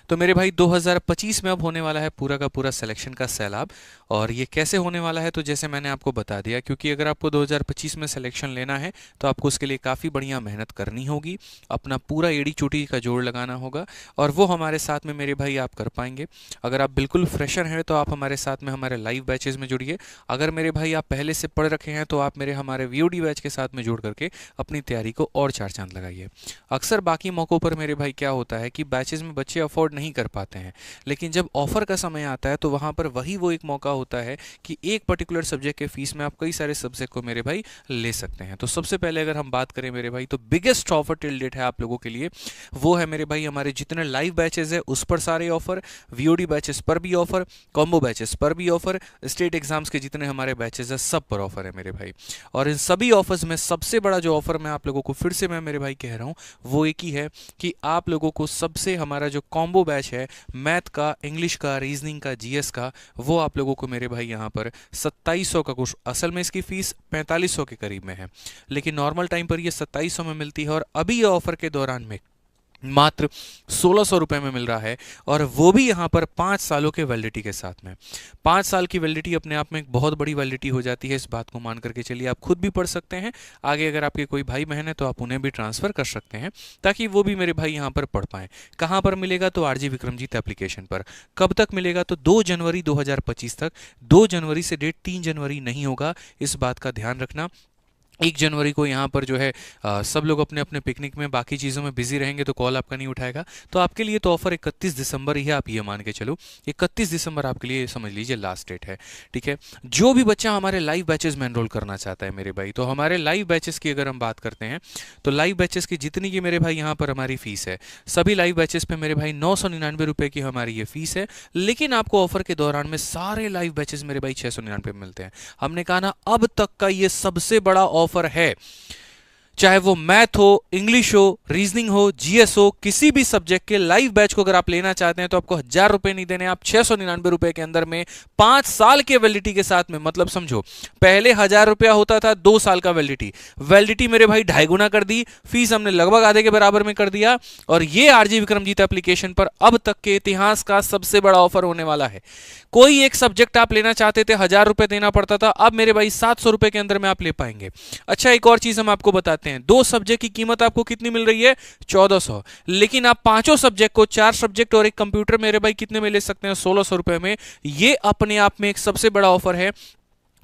तो मेरे भाई 2025 में अब होने वाला है पूरा का पूरा सिलेक्शन का सैलाब। और ये कैसे होने वाला है, तो जैसे मैंने आपको बता दिया, क्योंकि अगर आपको 2025 में सिलेक्शन लेना है तो आपको उसके लिए काफ़ी बढ़िया मेहनत करनी होगी, अपना पूरा एड़ी चोटी का जोड़ लगाना होगा, और वो हमारे साथ में मेरे भाई आप कर पाएंगे। अगर आप बिल्कुल फ्रेशर हैं तो आप हमारे साथ में हमारे लाइव बैचेज में जुड़िए। अगर मेरे भाई आप पहले से पढ़ रखे हैं तो आप मेरे हमारे वीओडी बैच के साथ में जुड़ करके अपनी तैयारी को और चार चांद लगाइए। अक्सर बाकी मौक़ों पर मेरे भाई क्या होता है कि बैचेज में बच्चे अफोर्ड नहीं कर पाते हैं, लेकिन जब ऑफर का समय आता है तो वहाँ पर वही वो एक मौका होता है कि एक पर्टिकुलर सब्जेक्ट के फीस में आप कई सारे सब्जेक्ट को मेरे भाई ले सकते हैं। तो सबसे पहले अगर हम बात करें मेरे भाई, तो बिगेस्ट ऑफर टिल डेट है आप लोगों के लिए, वो है मेरे भाई हमारे जितने लाइव बैचेज है उस पर सारे ऑफर, वीओडी बैचेस पर भी ऑफर, कॉम्बो बैचेस पर भी ऑफर, स्टेट एग्जाम्स के जितने हमारे बैचेस है सब पर ऑफर है मेरे भाई। और इन सभी ऑफर्स में सबसे बड़ा जो ऑफर मैं आप लोगों को फिर से मैं मेरे भाई कह रहा हूँ वो एक ही है कि आप लोगों को सबसे हमारा जो कॉम्बो बैच है मैथ का, इंग्लिश का, रीजनिंग का, जीएस का, वो आप लोगों को मेरे भाई यहाँ पर 2700 का कुछ, असल में इसकी फीस 4500 के करीब में है, लेकिन नॉर्मल टाइम पर ये 2700 में मिलती है, और अभी ये ऑफर के दौरान में मात्र 1600 रुपये में मिल रहा है, और वो भी यहाँ पर 5 सालों के वैलिडिटी के साथ में। 5 साल की वैलिडिटी अपने आप में एक बहुत बड़ी वैलिडिटी हो जाती है, इस बात को मान करके चलिए। आप खुद भी पढ़ सकते हैं, आगे अगर आपके कोई भाई बहन है तो आप उन्हें भी ट्रांसफ़र कर सकते हैं ताकि वो भी मेरे भाई यहाँ पर पढ़ पाएँ। कहाँ पर मिलेगा, तो आरजी विक्रमजीत एप्लीकेशन पर। कब तक मिलेगा, तो 2 जनवरी 2025 तक। 2 जनवरी से डेट 3 जनवरी नहीं होगा, इस बात का ध्यान रखना। 1 जनवरी को यहाँ पर जो है सब लोग अपने अपने पिकनिक में, बाकी चीज़ों में बिजी रहेंगे तो कॉल आपका नहीं उठाएगा। तो आपके लिए तो ऑफर 31 दिसंबर ही है, आप ये मान के चलो 31 दिसंबर आपके लिए समझ लीजिए लास्ट डेट है, ठीक है। जो भी बच्चा हमारे लाइव बैचेस में एनरोल करना चाहता है मेरे भाई, तो हमारे लाइव बैचेस की अगर हम बात करते हैं तो लाइव बैचेस की जितनी की मेरे भाई यहाँ पर हमारी फीस है, सभी लाइव बैचेस पे मेरे भाई 999 रुपये की हमारी ये फीस है। लेकिन आपको ऑफर के दौरान में सारे लाइव बैचेस मेरे भाई 699 में मिलते हैं। हमने कहा ना, अब तक का ये सबसे बड़ा ऑफर है, चाहे वो मैथ हो, इंग्लिश हो, रीजनिंग हो, जीएस हो, किसी भी सब्जेक्ट के लाइव बैच को अगर आप लेना चाहते हैं तो आपको 1000 रुपए नहीं देने, आप 699 रुपए के अंदर में 5 साल के वैलिडिटी के साथ में। मतलब समझो, पहले 1000 रुपया होता था 2 साल का वैलिडिटी, वैलिडिटी मेरे भाई 2.5 गुना कर दी, फीस हमने लगभग आधे के बराबर में कर दिया। और ये आरजी विक्रमजीत एप्लीकेशन पर अब तक के इतिहास का सबसे बड़ा ऑफर होने वाला है। कोई एक सब्जेक्ट आप लेना चाहते थे 1000 रुपए देना पड़ता था, अब मेरे भाई 700 रुपए के अंदर में आप ले पाएंगे। अच्छा, एक और चीज हम आपको बताते हैं, 2 सब्जेक्ट की कीमत आपको कितनी मिल रही है, 1400, लेकिन आप 5 सब्जेक्ट को, 4 सब्जेक्ट और एक कंप्यूटर मेरे भाई कितने में ले सकते हैं, 1600 रुपए में। ये अपने आप में एक सबसे बड़ा ऑफर है।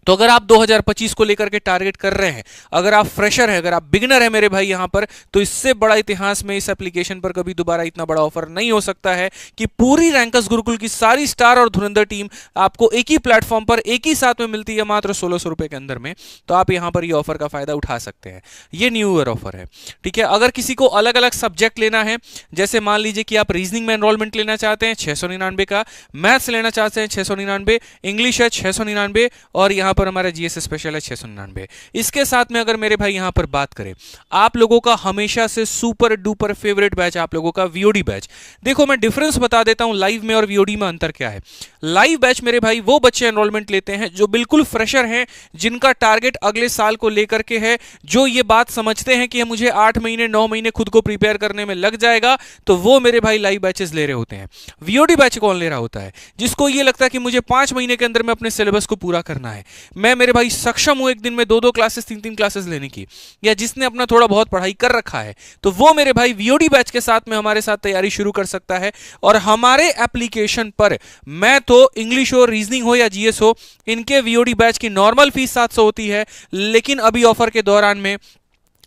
तो अगर आप 2025 को लेकर के टारगेट कर रहे हैं, अगर आप फ्रेशर हैं, अगर आप बिगिनर हैं मेरे भाई यहां पर, तो इससे बड़ा इतिहास में इस एप्लीकेशन पर कभी दोबारा इतना बड़ा ऑफर नहीं हो सकता है कि पूरी रैंकर्स गुरुकुल की सारी स्टार और धुरंधर टीम आपको एक ही प्लेटफॉर्म पर एक ही साथ में मिलती है मात्र 1600 रुपए के अंदर में। तो आप यहां पर ये ऑफर का फायदा उठा सकते हैं। ये न्यू ईयर ऑफर है, ठीक है। अगर किसी को अलग अलग सब्जेक्ट लेना है, जैसे मान लीजिए कि आप रीजनिंग में एनरोलमेंट लेना चाहते हैं 699 का, मैथ्स लेना चाहते हैं 699, इंग्लिश है 699, और यहां पर हमारा जीएस स्पेशल है 699। इसके साथ में अगर मेरे भाई यहां पर बात करें, आप लोगों का हमेशा से सुपर डुपर फेवरेट बैच आप लोगों का वीओडी बैच। देखो, मैं डिफरेंस बता देता हूं, लाइव में और वीओडी में अंतर क्या है। लाइव बैच मेरे भाई वो बच्चे एनरोलमेंट लेते हैं जो बिल्कुल फ्रेशर हैं, जिनका टारगेट अगले साल को लेकर के है, जो ये बात समझते हैं कि मुझे 8 महीने 9 महीने खुद को प्रिपेयर करने में लग जाएगा, तो वो मेरे भाई लाइव बैचेस ले रहे होते हैं। वीओडी बैच कौन ले रहा होता है, जिसको ये लगता है कि मुझे 5 महीने के अंदर में अपने सिलेबस को पूरा करना है, मैं मेरे भाई सक्षम हूं एक दिन में 2-2 क्लासेस 3-3 क्लासेस लेने की, या जिसने अपना थोड़ा बहुत पढ़ाई कर रखा है, तो वो मेरे भाई वीओडी बैच के साथ में हमारे साथ तैयारी शुरू कर सकता है। और हमारे एप्लीकेशन पर मैथ हो, इंग्लिश हो, रीजनिंग हो या जीएस हो, इनके वीओडी बैच की नॉर्मल फीस 700 होती है, लेकिन अभी ऑफर के दौरान में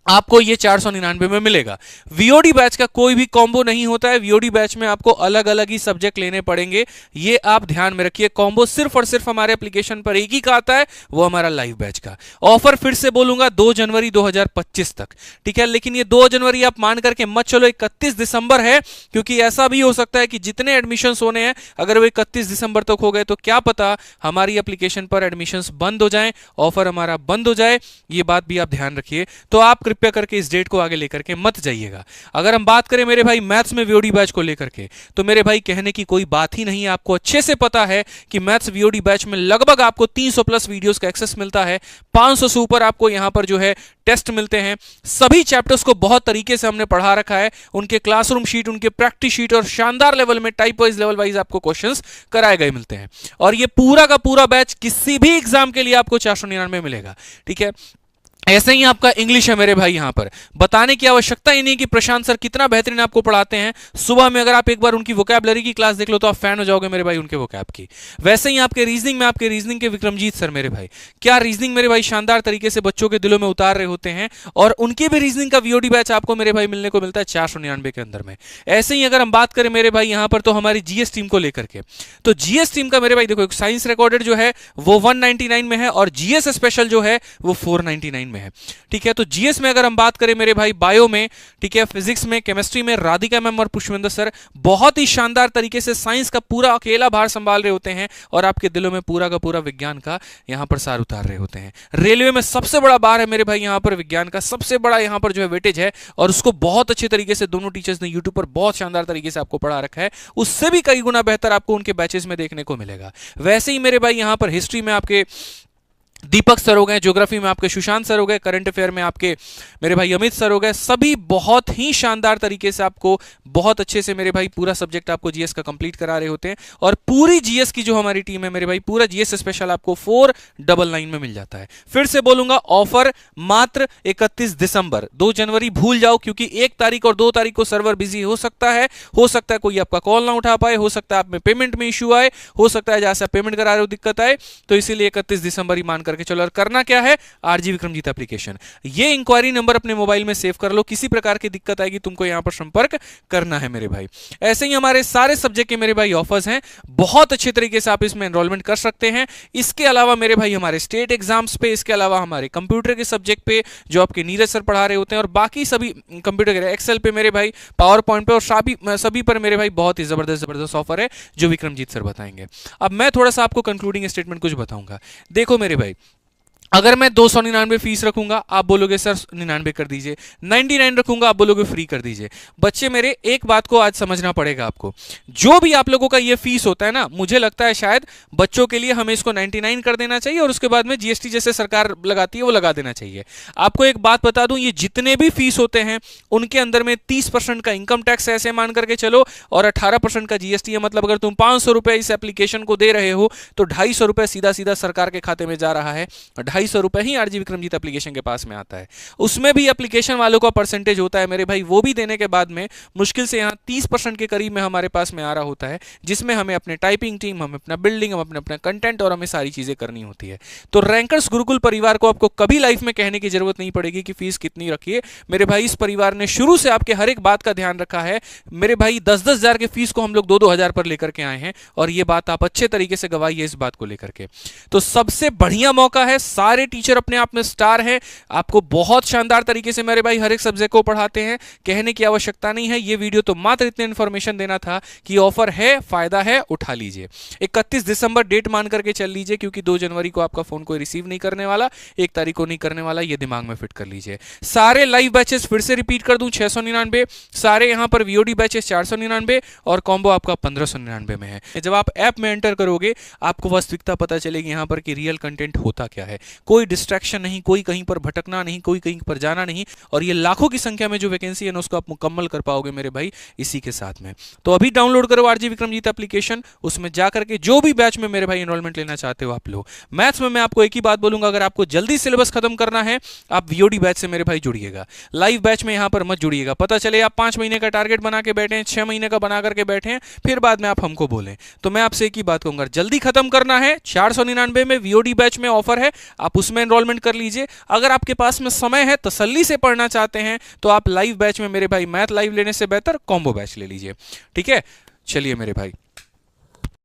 आपको ये 499 में मिलेगा। वीओडी बैच का कोई भी कॉम्बो नहीं होता है, वीओडी बैच में आपको अलग अलग ही सब्जेक्ट लेने पड़ेंगे, ये आप ध्यान में रखिए। कॉम्बो सिर्फ और सिर्फ हमारे एप्लीकेशन पर एक ही का आता है, वो हमारा लाइव बैच का ऑफर। फिर से बोलूंगा 2 जनवरी 2025 तक, ठीक है। लेकिन ये 2 जनवरी आप मान करके मत चलो, 31 दिसंबर है, क्योंकि ऐसा भी हो सकता है कि जितने एडमिशन होने हैं अगर वो 31 दिसंबर तक हो गए तो क्या पता हमारी एप्लीकेशन पर एडमिशन बंद हो जाए, ऑफर हमारा बंद हो जाए, ये बात भी आप ध्यान रखिए। तो आप कृपया करके इस डेट को आगे लेकर के मत जाइएगा। अगर हम बात करें मेरे भाई मैथ्स में वीओडी बैच को लेकर के, तो मेरे भाई कहने की कोई बात ही नहीं है। आपको अच्छे से पता है कि मैथ्स वीओडी बैच में लगभग आपको 300 प्लस वीडियोस का एक्सेस मिलता है, 500 से ऊपर आपको यहां पर जो है टेस्ट मिलते हैं। सभी चैप्टर्स को बहुत तरीके से हमने पढ़ा रखा है, उनके क्लासरूम शीट, उनके प्रैक्टिस शीट और शानदार लेवल में टाइप वाइज लेवल वाइज आपको क्वेश्चंस कराए गए मिलते हैं। और ये पूरा का पूरा बैच किसी भी एग्जाम के लिए आपको 499 मिलेगा, ठीक है। ऐसे ही आपका इंग्लिश है मेरे भाई, यहां पर बताने की आवश्यकता ही नहीं कि प्रशांत सर कितना बेहतरीन आपको पढ़ाते हैं। सुबह में अगर आप एक बार उनकी वोकैबुलरी की क्लास देख लो तो आप फैन हो जाओगे मेरे भाई उनके वोकैब की। वैसे ही आपके रीजनिंग में आपके रीजनिंग के विक्रमजीत सर मेरे भाई, क्या रीजनिंग मेरे भाई शानदार तरीके से बच्चों के दिलों में उतार रहे होते हैं, और उनकी भी रीजनिंग का वीओडी बैच आपको मेरे भाई मिलने को मिलता है 499 के अंदर में। ऐसे ही अगर हम बात करें मेरे भाई यहां पर, तो हमारी जीएस टीम को लेकर के, तो जीएस टीम का मेरे भाई देखो साइंस रिकॉर्डेड जो है वो 199 में है, और जीएस स्पेशल जो है वो 499 में है, ठीक है। तो जीएस में अगर हम बात करें मेरे भाई बायो में, ठीक है, फिजिक्स में, केमिस्ट्री में राधिका मैम और पुष्पेंद्र सर बहुत ही शानदार तरीके से साइंस का पूरा अकेला भार संभाल रहे होते हैं, और आपके दिलों में पूरा का पूरा विज्ञान का यहां पर सार उतार रहे होते हैं। रेलवे में सबसे बड़ा बार है मेरे भाई यहां पर विज्ञान का, सबसे बड़ा यहां पर जो है वेटेज है, और उसको बहुत अच्छे तरीके से दोनों टीचर्स ने यूट्यूब पर बहुत शानदार तरीके से आपको पढ़ा रखा है, उससे भी कई गुना बेहतर आपको उनके बैचेस में देखने को मिलेगा। वैसे ही मेरे भाई यहां पर हिस्ट्री में आपके दीपक सर हो गए, ज्योग्राफी में आपके सुशांत सर हो गए, करंट अफेयर में आपके मेरे भाई अमित सर हो गए, सभी बहुत ही शानदार तरीके से आपको बहुत अच्छे से मेरे भाई पूरा सब्जेक्ट आपको जीएस का कंप्लीट करा रहे होते हैं। और पूरी जीएस की जो हमारी टीम है मेरे भाई, पूरा जीएस स्पेशल आपको 499 में मिल जाता है। फिर से बोलूंगा, ऑफर मात्र 31 दिसंबर, 2 जनवरी भूल जाओ, क्योंकि 1 तारीख और 2 तारीख को सर्वर बिजी हो सकता है कोई आपका कॉल ना उठा पाए, हो सकता है आप में पेमेंट में इश्यू आए, हो सकता है जहां से आप पेमेंट करा रहे हो दिक्कत आए, तो इसीलिए 31 दिसंबर ही मान करके चलो। और करना क्या है, आरजी विक्रमजीत एप्लीकेशन, ये इंक्वायरी नंबर अपने मोबाइल में सेव कर लो, किसी प्रकार की दिक्कत आएगी तुमको यहां पर संपर्क करना है मेरे भाई। ऐसे ही हमारे सारे सब्जेक्ट के मेरे भाई ऑफर्स हैं, बहुत अच्छे तरीके से आप इसमें एनरोलमेंट कर सकते हैं। इसके अलावा मेरे भाई हमारे स्टेट एग्जाम्स पे, इसके अलावा हमारे कंप्यूटर के सब्जेक्ट पे जो आपके नीरज सर पढ़ा रहे होते हैं, और बाकी सभी कंप्यूटर के एक्सेल पे मेरे भाई, पावर पॉइंट पे, और सभी पर मेरे भाई बहुत ही जबरदस्त ऑफर है जो विक्रमजीत सर बताएंगे। अब मैं थोड़ा सा आपको कंक्लूडिंग स्टेटमेंट कुछ बताऊंगा। देखो मेरे भाई, अगर मैं 299 फीस रखूंगा, आप बोलोगे सर 99 कर दीजिए, 99 रखूंगा, आप बोलोगे फ्री कर दीजिए। बच्चे मेरे, एक बात को आज समझना पड़ेगा आपको, जो भी आप लोगों का ये फीस होता है ना, मुझे लगता है शायद बच्चों के लिए हमें इसको 99 कर देना चाहिए, और उसके बाद में जीएसटी जैसे सरकार लगाती है वो लगा देना चाहिए। आपको एक बात बता दूं, ये जितने भी फीस होते हैं उनके अंदर में 30% का इनकम टैक्स ऐसे मान करके चलो, और 18% का जीएसटी है। मतलब अगर तुम 500 रुपए इस एप्लीकेशन को दे रहे हो, तो 250 रुपए सीधा सीधा सरकार के खाते में जा रहा है, 250 रुपए ही आरजी विक्रमजीत एप्लीकेशन के पास में आता है। उसमें भी एप्लीकेशन वालों का परसेंटेज होता है मेरे भाई, वो भी देने के बाद में मुश्किल से यहां 30% के करीब में हमारे पास में आ रहा होता है, जिसमें हमें अपने टाइपिंग टीम, हमें अपना बिल्डिंग, हम अपना कंटेंट, और हमें सारी चीजें करनी होती है। तो रैंकर्स गुरुकुल परिवार को आपको कभी लाइफ में कहने की जरूरत नहीं पड़ेगी कि फीस कितनी रखिए। मेरे भाई इस परिवार ने शुरू से आपके हर एक बात का ध्यान रखा है मेरे भाई। 10-10 हजार के फीस को हम लोग 2-2 हजार पर लेकर के आए हैं, और ये बात आप अच्छे तरीके से गवाइए इस बात को लेकर के। तो सबसे बढ़िया मौका है, सारे टीचर अपने आप में स्टार है, आपको बहुत शानदार तरीके से मेरे भाई हर एक सब्जेक्ट को पढ़ाते हैं, कहने की आवश्यकता नहीं है। ये वीडियो तो मात्र इतने इन्फॉर्मेशन देना था कि ऑफर है, फायदा है, उठा लीजिए। 31 दिसंबर डेट मान करके चल लीजिए, क्योंकि 2 जनवरी को आपका फोन कोई रिसीव नहीं करने वाला, 1 तारीख को नहीं करने वाला, ये दिमाग में फिट कर लीजिए। सारे लाइव बैचेस फिर से रिपीट कर दूं, 699, सारे यहां पर वीओडी बैचेस 499, और कॉम्बो आपका 1599 में है। जब आप ऐप में एंटर करोगे आपको वास्तविकता पता चलेगी यहां पर कि रियल कंटेंट होता क्या है। कोई डिस्ट्रैक्शन नहीं, कोई कहीं पर भटकना नहीं, कोई कहीं पर जाना नहीं, और ये लाखों की संख्या में जो वैकेंसी है ना उसको आप मुकम्मल कर पाओगे मेरे भाई इसी के साथ में। तो अभी डाउनलोड करो आरजी विक्रमजीत एप्लीकेशन, उसमें जाकर के जो भी बैच में मेरे भाई एनरोलमेंट लेना चाहते हो आप लो। मैथ्स में मैं आपको एक ही बात बोलूंगा, अगर आपको जल्दी सिलेबस खत्म करना है आप वीओडी बैच से मेरे भाई जुड़िएगा, लाइव बैच में यहां पर मत जुड़िएगा। पता चले आप 5 महीने का टारगेट बना के बैठे हैं, 6 महीने का बना करके बैठे हैं, फिर बाद में आप हमको बोलें। तो मैं आपसे एक ही बात कहूंगा, जल्दी खत्म करना है, 499 में वीओडी बैच में ऑफर है, आप उसमें एनरोलमेंट कर लीजिए। अगर आपके पास में समय है, तसल्ली से पढ़ना चाहते हैं, तो आप लाइव बैच में मेरे भाई मैथ लाइव लेने से बेहतर कॉम्बो बैच ले लीजिए। ठीक है, चलिए मेरे भाई।